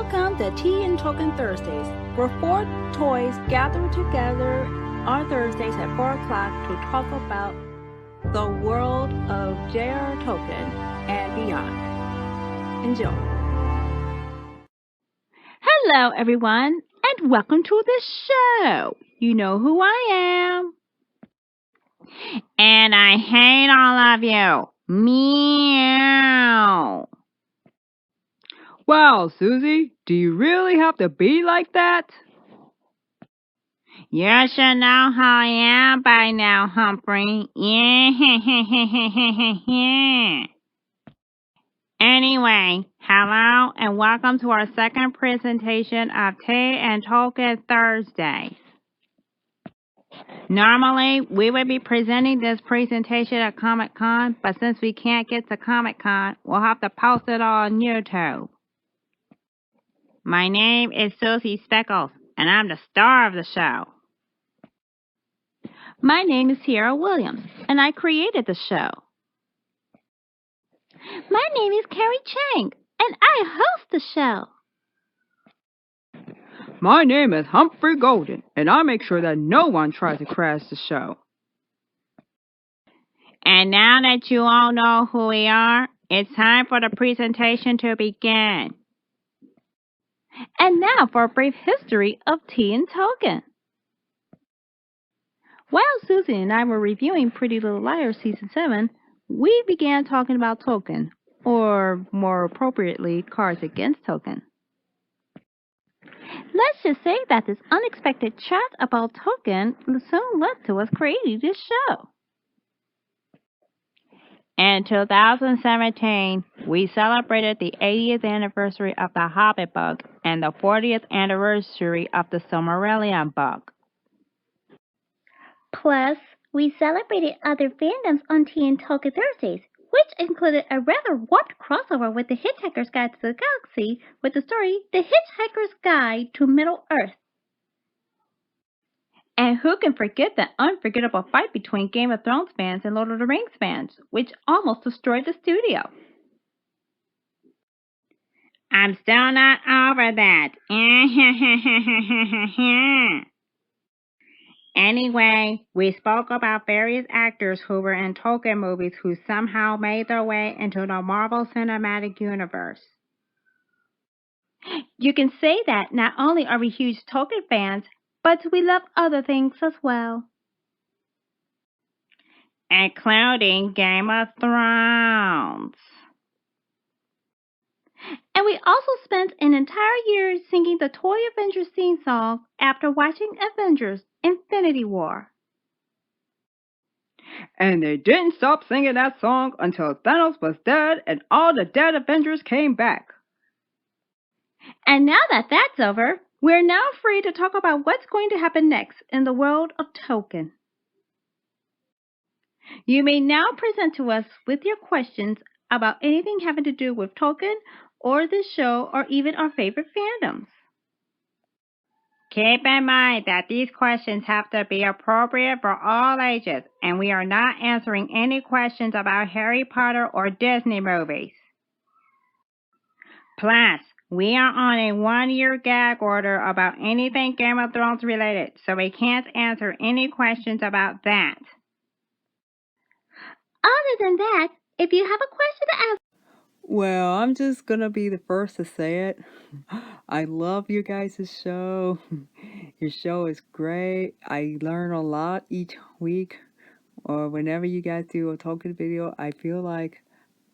Welcome to Tea and Tolkien Thursdays, where four toys gather together on Thursdays at 4 o'clock to talk about the world of j.r.r. Tolkien and beyond. Enjoy. Hello, everyone, and welcome to the show. You know who I am. And I hate all of you. Meow. Wow, Susie, do you really have to be like that? You should know how I am by now, Humphrey. Anyway, hello and welcome to our second presentation of Tea and Tolkien Thursdays. Normally, we would be presenting this presentation at Comic-Con, but since we can't get to Comic-Con, we'll have to post it on YouTube. My name is Susie Speckles, and I'm the star of the show. My name is Tierra Williams, and I created the show. My name is Kerrie Chang, and I host the show. My name is Humphrey Golden, and I make sure that no one tries to crash the show. And now that you all know who we are, it's time for the presentation to begin. And now for a brief history of Tea and Tolkien. While Susie and I were reviewing Pretty Little Liars Season 7, we began talking about Tolkien, or more appropriately, Cards Against Tolkien. Let's just say that this unexpected chat about Tolkien soon led to us creating this show. In 2017, we celebrated the 80th anniversary of the Hobbit book and the 40th anniversary of the Silmarillion book. Plus, we celebrated other fandoms on Tea and Tolkien Thursdays, which included a rather warped crossover with The Hitchhiker's Guide to the Galaxy with the story The Hitchhiker's Guide to Middle-earth. And who can forget the unforgettable fight between Game of Thrones fans and Lord of the Rings fans, which almost destroyed the studio? I'm still not over that. Anyway, we spoke about various actors who were in Tolkien movies who somehow made their way into the Marvel Cinematic Universe. You can say that not only are we huge Tolkien fans, but we love other things as well. Including Game of Thrones. And we also spent an entire year singing the Toy Avengers theme song after watching Avengers Infinity War. And they didn't stop singing that song until Thanos was dead and all the dead Avengers came back. And now that that's over, we're now free to talk about what's going to happen next in the world of Tolkien. You may now present to us with your questions about anything having to do with Tolkien or this show or even our favorite fandoms. Keep in mind that these questions have to be appropriate for all ages, and we are not answering any questions about Harry Potter or Disney movies. Plus, we are on a 1-year gag order about anything Game of Thrones related, so we can't answer any questions about that. Other than that, if you have a question to ask, Well, I'm just gonna be the first to say it. I love you guys' show. Your show is great. I learn a lot each week, or whenever you guys do a Tolkien video. I feel like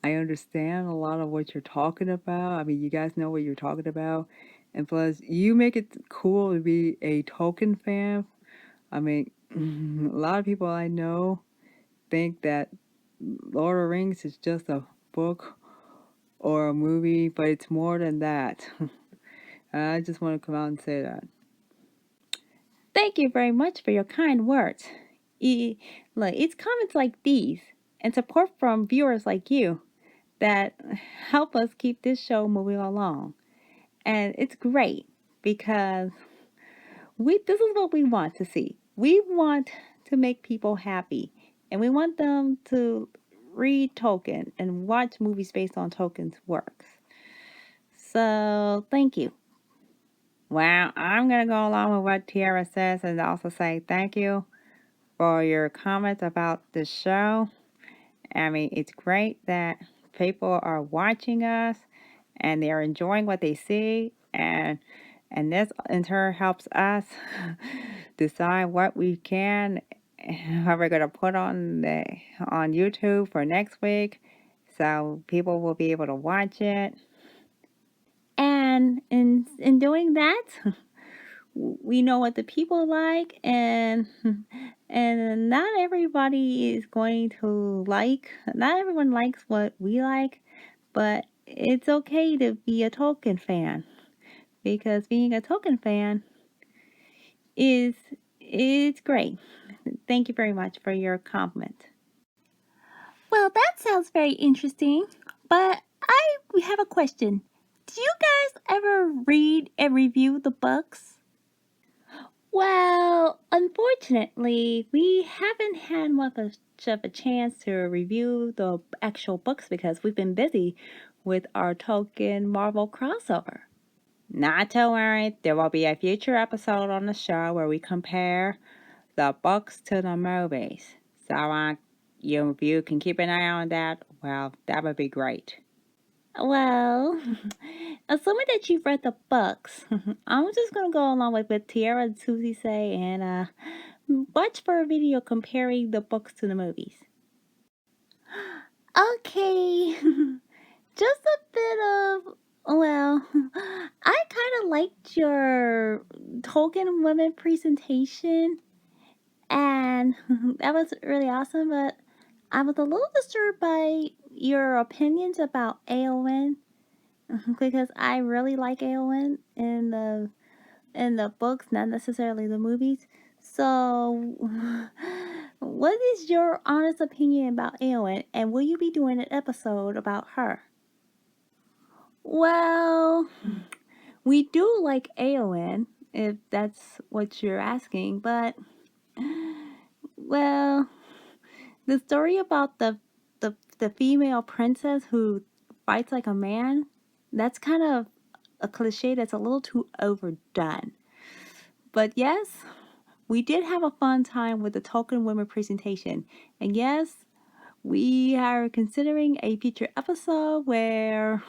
I understand a lot of what you're talking about. I mean, you guys know what you're talking about. And plus, you make it cool to be a Tolkien fan. I mean, a lot of people I know think that Lord of the Rings is just a book or a movie, but it's more than that. I just want to come out and say that. Thank you very much for your kind words. It's comments like these and support from viewers like you that help us keep this show moving along. And it's great because this is what we want to see. We want to make people happy, and we want them to read Tolkien and watch movies based on Tolkien's works. So, thank you. Well, I'm going to go along with what Tierra says and also say thank you for your comments about the show. I mean, it's great that people are watching us and they're enjoying what they see, and this in turn helps us decide what we can, how we're going to put on YouTube for next week, so people will be able to watch it. And in doing that, we know what the people like, and not everybody is going to like. Not everyone likes what we like, but it's okay to be a Tolkien fan, because being a Tolkien fan is it's great. Thank you very much for your compliment. Well, that sounds very interesting, but I have a question. Do you guys ever read and review the books? Well, unfortunately, we haven't had much of a chance to review the actual books because we've been busy with our Tolkien Marvel crossover. Not to worry, there will be a future episode on the show where we compare the books to the movies. So, if you can keep an eye on that, well, that would be great. Well, assuming that you've read the books, I'm just gonna go along with what Tierra and Susie say and watch for a video comparing the books to the movies. Okay, just a bit of. Well, I kind of liked your Tolkien women presentation, and that was really awesome. But I was a little disturbed by your opinions about Eowyn. Because I really like Eowyn in the books, not necessarily the movies. So, what is your honest opinion about Eowyn, and will you be doing an episode about her? Well, we do like Eowyn, if that's what you're asking, but well, the story about the female princess who fights like a man, that's kind of a cliche that's a little too overdone. But yes, we did have a fun time with the Tolkien Women presentation. And yes, we are considering a future episode where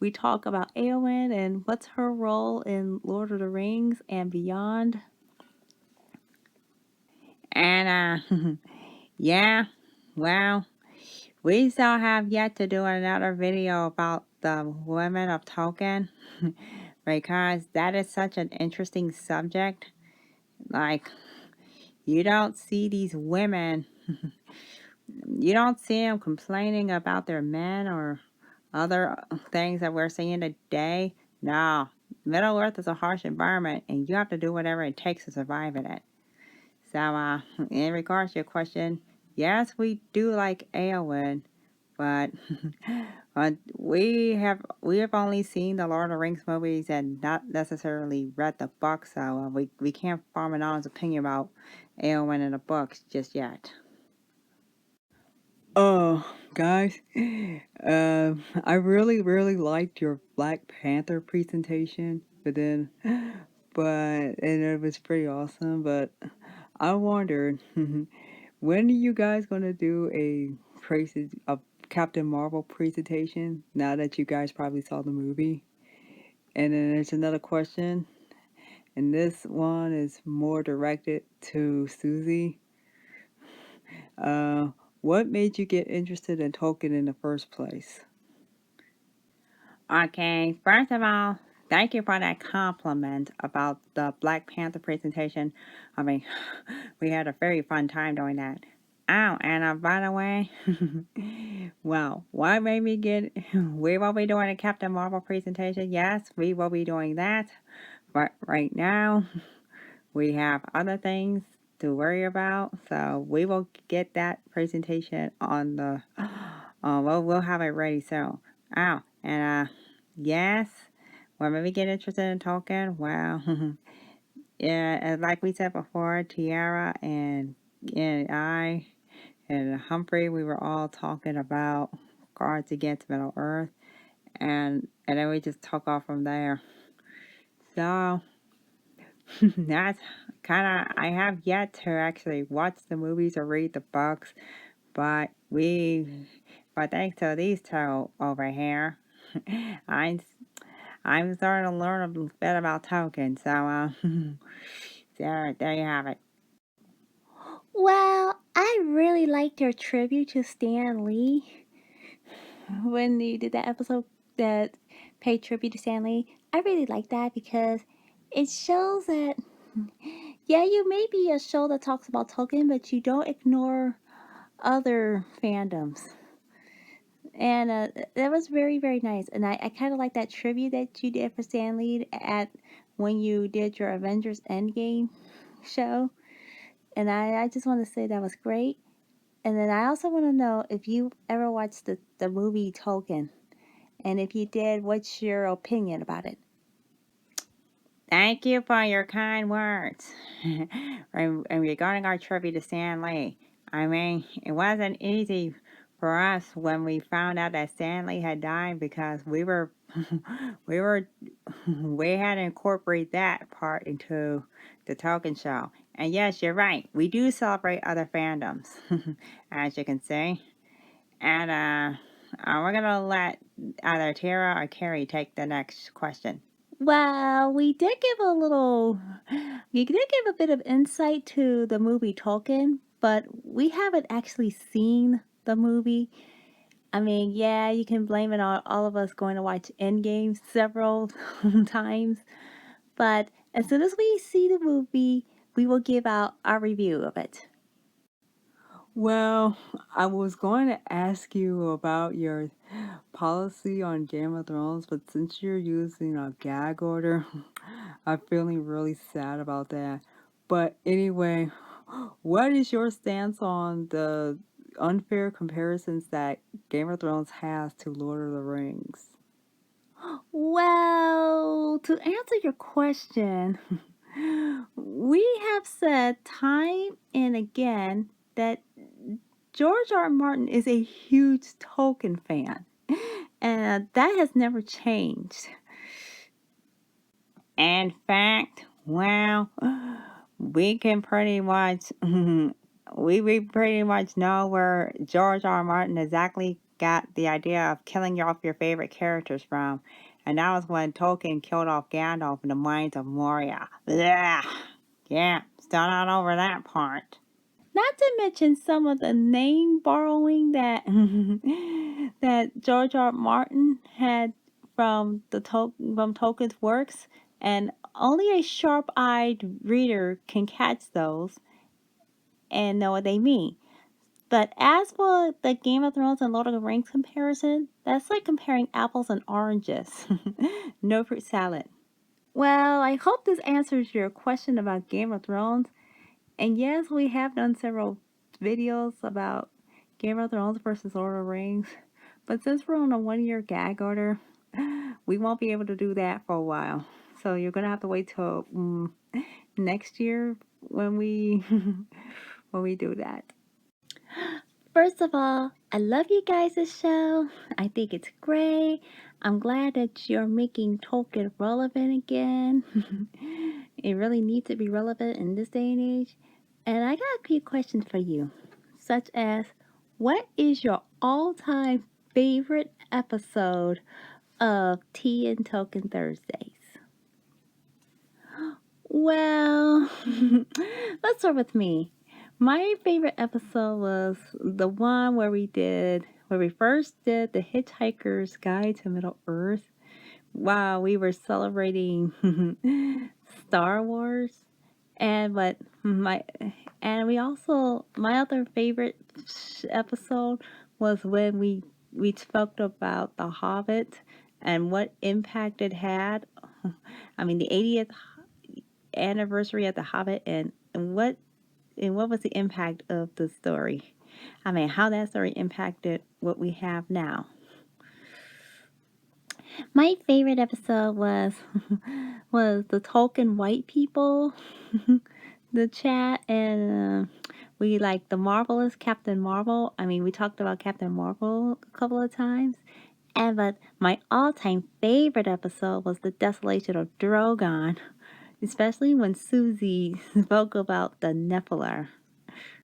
we talk about Eowyn and what's her role in Lord of the Rings and beyond. And yeah, well, we still have yet to do another video about the women of Tolkien because that is such an interesting subject. Like, you don't see these women, you don't see them complaining about their men or other things that we're seeing today. No, Middle Earth is a harsh environment and you have to do whatever it takes to survive in it. So, in regards to your question, yes, we do like Eowyn, but we have only seen the Lord of the Rings movies and not necessarily read the books, so we can't form an honest opinion about Eowyn in the books just yet. Oh, guys, I really liked your Black Panther presentation, and it was pretty awesome. But I wondered, when are you guys gonna do a Captain Marvel presentation? Now that you guys probably saw the movie, and then there's another question, and this one is more directed to Susie. Uh, what made you get interested in Tolkien in the first place? Okay, first of all, thank you for that compliment about the Black Panther presentation. I mean, we had a very fun time doing that. Oh, and by the way, well, what made me get, we will be doing a Captain Marvel presentation. Yes, we will be doing that. But right now, we have other things to worry about. So we will get that presentation on the, we'll have it ready soon. Oh, and yes, what made me get interested in Tolkien? Well, yeah, and like we said before, Tierra and I and Humphrey, we were all talking about Cards Against Middle Earth, and then we just took off from there. So That's kind of, I have yet to actually watch the movies or read the books, but but thanks to these two over here, I'm, I'm starting to learn a bit about Tolkien, so, there you have it. Well, I really liked your tribute to Stan Lee when you did that episode that paid tribute to Stan Lee. I really like that because it shows that, yeah, you may be a show that talks about Tolkien, but you don't ignore other fandoms. And that was very, very nice. And I kind of like that tribute that you did for Stan Lee at when you did your Avengers Endgame show. And I just want to say that was great. And then I also want to know if you ever watched the movie Tolkien. And if you did, what's your opinion about it? Thank you for your kind words. And regarding our tribute to Stan Lee, I mean, it wasn't easy for us when we found out that Stan Lee had died because we were, we had to incorporate that part into the Tolkien show. And yes, you're right. We do celebrate other fandoms, as you can see. And we're gonna let either Tierra or Kerrie take the next question. Well, we did give a bit of insight to the movie Tolkien, but we haven't actually seen the movie. I mean, yeah, you can blame it on all of us going to watch Endgame several times, but as soon as we see the movie, we will give out our review of it. Well, I was going to ask you about your policy on Game of Thrones, but since you're using a gag order, I'm feeling really sad about that. But anyway, what is your stance on the unfair comparisons that Game of Thrones has to Lord of the Rings? Well, to answer your question, we have said time and again that George R. R. Martin is a huge Tolkien fan, and that has never changed. In fact, well, we can pretty much we pretty much know where George R. R. Martin exactly got the idea of killing off your favorite characters from, and that was when Tolkien killed off Gandalf in the Mines of Moria. Blah. Yeah, still not over that part. Not to mention some of the name borrowing that that George R. R. Martin had from Tolkien's works, and only a sharp-eyed reader can catch those and know what they mean. But as for the Game of Thrones and Lord of the Rings comparison, that's like comparing apples and oranges. No fruit salad. Well, I hope this answers your question about Game of Thrones. And yes, we have done several videos about Game of Thrones versus Lord of the Rings. But since we're on a 1 year gag order, we won't be able to do that for a while. So you're gonna have to wait till next year when we when we do that. First of all, I love you guys' show. I think it's great. I'm glad that you're making Tolkien relevant again. It really needs to be relevant in this day and age. And I got a few questions for you, such as what is your all time favorite episode of Tea and Tolkien Thursdays? Well, let's start with me. My favorite episode was the one where we first did the Hitchhiker's Guide to Middle Earth while we were celebrating Star Wars. And but my and we also my other favorite episode was when we spoke about The Hobbit and what impact it had. I mean, the 80th anniversary of The Hobbit, and what was the impact of the story? I mean, how that story impacted what we have now. My favorite episode was was the Tolkien white people, the chat, and we like the marvelous Captain Marvel. I mean, we talked about Captain Marvel a couple of times. And but my all-time favorite episode was the Desolation of Drogon. especially when Susie spoke about the Niffler.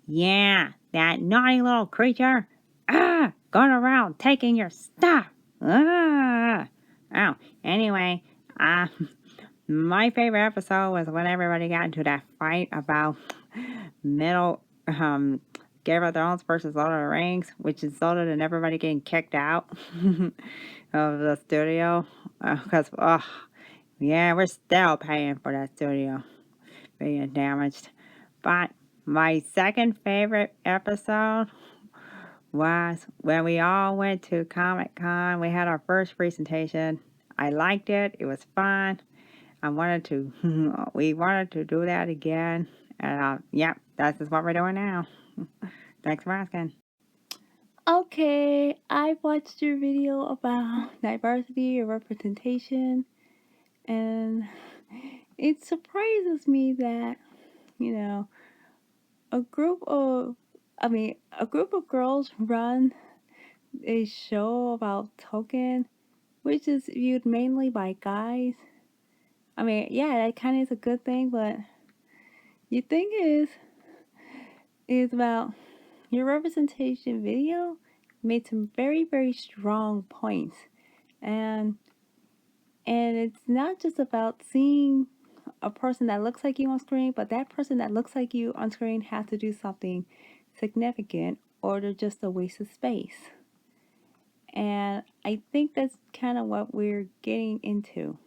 Yeah, that naughty little creature. Going around taking your stuff. Ah. Oh, anyway, uh, my favorite episode was when everybody got into that fight about Middle, Game of Thrones versus Lord of the Rings, which resulted in everybody getting kicked out of the studio. Because, yeah, we're still paying for that studio being damaged. But my second favorite episode was when we all went to Comic Con. We had our first presentation. I liked it. It was fun. We wanted to do that again. And, yep, that's just what we're doing now. Thanks for asking. Okay, I watched your video about diversity or representation, and it surprises me that, you know, a group of, a group of girls run a show about Tolkien, which is viewed mainly by guys. I mean, yeah, that kind of is a good thing, but the thing is about your representation video made some very, very strong points. And it's not just about seeing a person that looks like you on screen, but that person that looks like you on screen has to do something significant or they're just a waste of space. And I think that's kind of what we're getting into.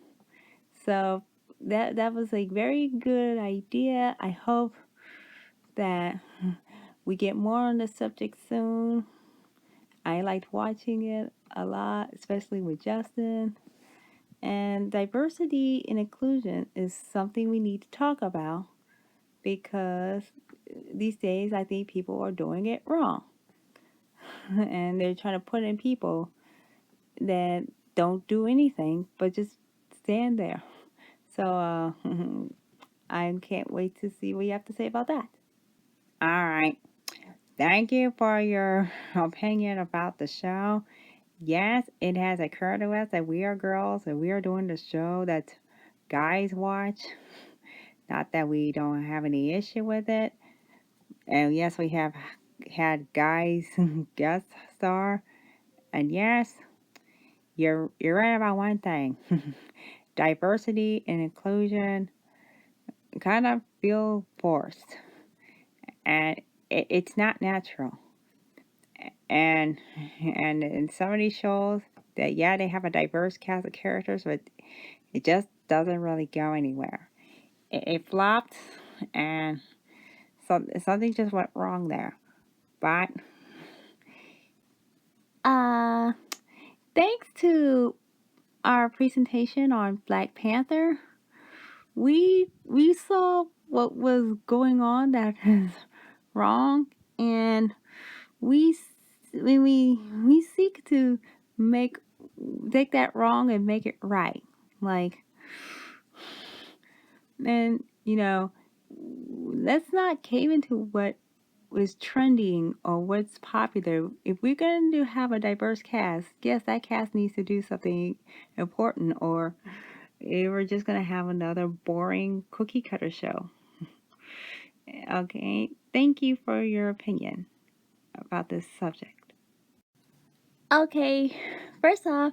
So that was a very good idea. I hope that we get more on the subject soon. I liked watching it a lot, especially with Justin. And diversity and inclusion is something we need to talk about because these days I think people are doing it wrong. And they're trying to put in people that don't do anything but just stand there. So I can't wait to see what you have to say about that. All right. Thank you for your opinion about the show. Yes, it has occurred to us that we are girls and we are doing the show that guys watch. Not that we don't have any issue with it. And yes, we have had guys guest star. And yes, you're right about one thing. Diversity and inclusion kind of feel forced. And it's not natural. And in some of these shows that yeah, they have a diverse cast of characters, but it just doesn't really go anywhere. It flopped, and something just went wrong there. But Uh, Thanks to our presentation on Black Panther, we saw what was going on that is wrong, and we we seek to make take that wrong and make it right. Like, and let's not cave into what was trending or what's popular. If we're going to have a diverse cast, yes, that cast needs to do something important, or we're just going to have another boring cookie cutter show. Okay, thank you for your opinion about this subject. Okay, first off,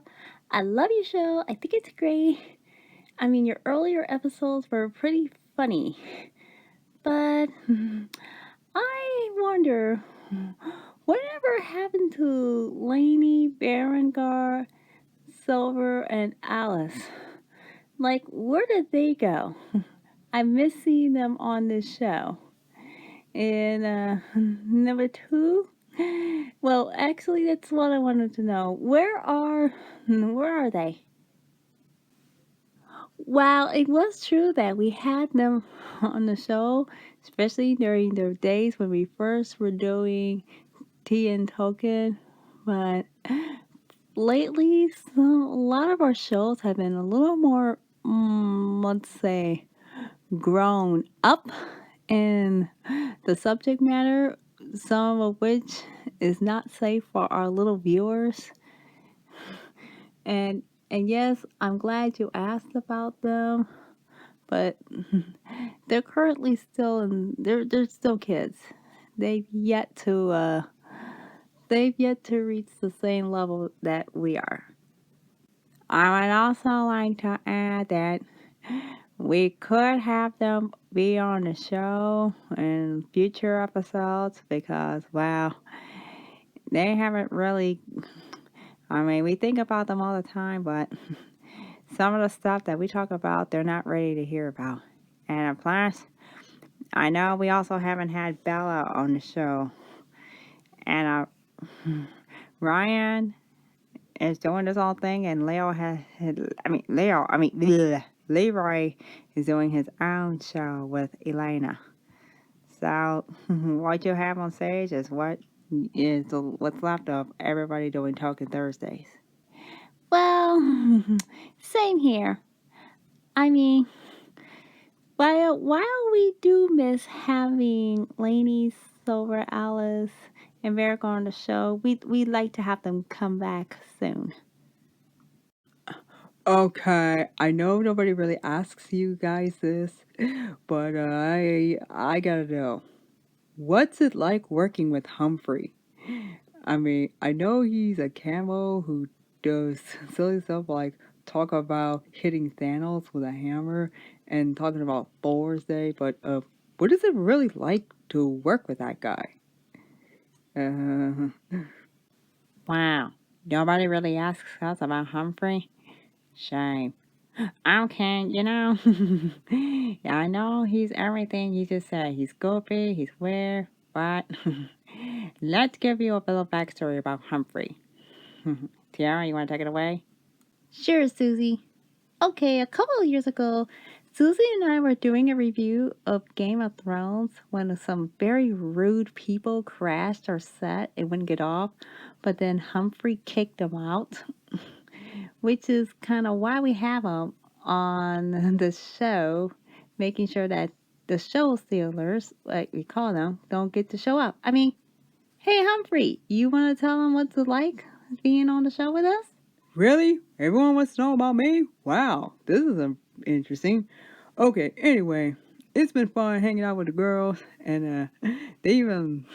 I love your show. I think it's great. I mean, your earlier episodes were pretty funny, but I wonder whatever happened to Lainey, Berengar, Silver, and Alice? Like, where did they go? I miss seeing them on this show. And number two, well, actually, that's what I wanted to know. Where are they? While it was true that we had them on the show, especially during the days when we first were doing Tea and Token, but lately, a lot of our shows have been a little more, let's say, grown up in the subject matter, some of which is not safe for our little viewers. And yes, I'm glad you asked about them. but they're currently still they're still kids. They've yet to reach the same level that we are. I would also like to add that we could have them be on the show in future episodes because, well, they haven't really. I mean, we think about them all the time, but some of the stuff that we talk about, they're not ready to hear about. And plus, I know we also haven't had Bella on the show. And Ryan is doing this whole thing, and Leroy is doing his own show with Elena. So, what you have on stage is what's left of everybody doing Talking Thursdays. Well, same here. I mean, while we do miss having Lainey, Silver, Alice, and Verica on the show, we'd like to have them come back soon. Okay, I know nobody really asks you guys this, but I gotta know. What's it like working with Humphrey? I mean, I know he's a camo who does silly stuff like talk about hitting Thanos with a hammer and talking about Thor's Day, but what is it really like to work with that guy? Uh, Wow, nobody really asks us about Humphrey? Shame. Okay, I know he's everything you just said. He's goofy, he's weird, but let's give you a little backstory about Humphrey. Tierra, you want to take it away? Sure, Susie. Okay, a couple of years ago, Susie and I were doing a review of Game of Thrones when some very rude people crashed our set and wouldn't get off, but then Humphrey kicked them out, which is kind of why we have him on the show, making sure that the show stealers, like we call them, don't get to show up. I mean, hey Humphrey, you want to tell them what's it like being on the show with us? Really? Everyone wants to know about me? Wow, this is interesting. Okay, anyway, it's been fun hanging out with the girls, and they even,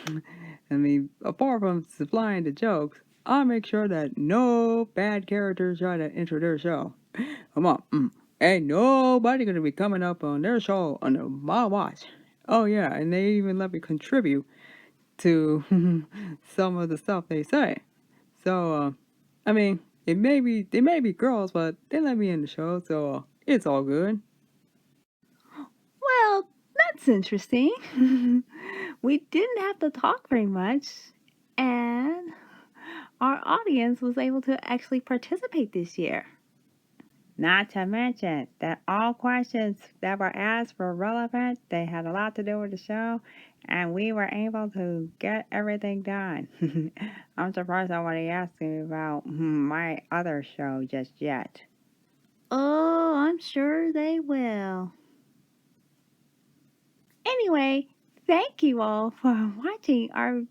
I mean, apart from supplying the jokes, I'll make sure that no bad characters try to enter their show. Come on, ain't nobody gonna be coming up on their show under my watch. Oh yeah, and they even let me contribute to some of the stuff they say. So, I mean, they may be girls, but they let me in the show, so it's all good. Well, that's interesting. We didn't have to talk very much, and our audience was able to actually participate this year. Not to mention that all questions that were asked were relevant, they had a lot to do with the show, and we were able to get everything done. I'm surprised nobody asked me about my other show just yet. Oh, I'm sure they will. Anyway, thank you all for watching our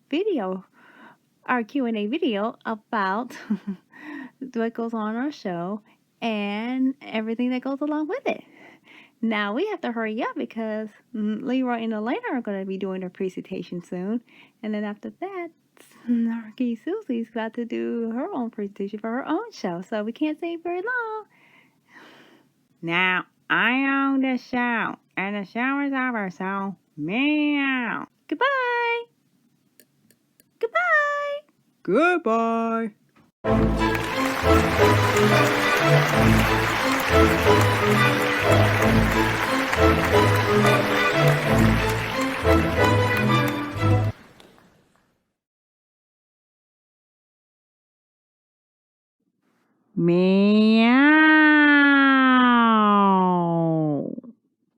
Q&A video about what goes on our show and everything that goes along with it. Now we have to hurry up because Leroy and Elena are going to be doing their presentation soon. And then after that, Snarky Susie's got to do her own presentation for her own show. So we can't stay very long. Now, I own the show. And the show is over, so meow. Goodbye. Goodbye. Goodbye. Meow.